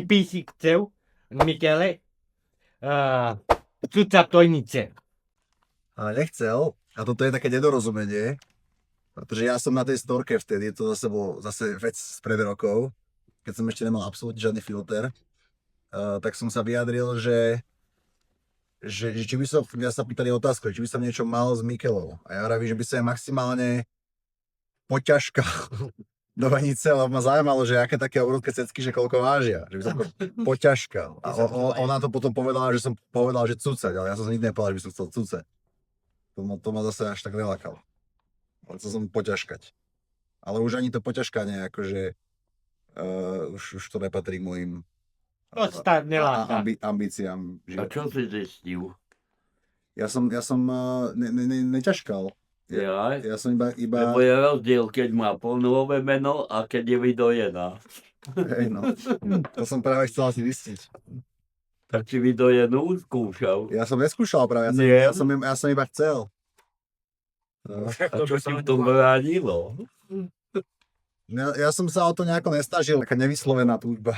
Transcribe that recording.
by si chcel, Michele, cuca tojnice. Ale nechcel. A toto je také nedorozumenie, pretože ja som na tej storke vtedy, to zase vec z pred rokov, keď som ešte nemal absolútne žiadny filter, tak som sa vyjadril, že či by som, ja sa pýtali otázku, či by som niečo mal s Mikelou. A ja vravím, že by som maximálne poťažkal do vanice, lebo ma zaujímalo, že aké také obrovské cecky, že koľko vážia. Že by som to poťažkal. A ona to potom povedala, že som povedal, že cucať, ale ja som nikdy nepovedal, že by som chcel cucať. To ma zase až tak nelákalo. Ale chcel som poťažkať. Ale už ani to poťažkanie, akože už to nepatrí k mojim ambíciám. A čo si zistil? Ja som neťažkal. Ja som iba... Lebo je rozdiel, keď má polnové meno a keď je vydojená. Hej, no. To som práve chcel si zistiť. Tak si vydojenú skúšal. Ja som neskúšal práve, ja som iba chcel. No. A čo si v tom bránilo? Ja som sa o to nejako nesnažil, taká nevyslovená túžba.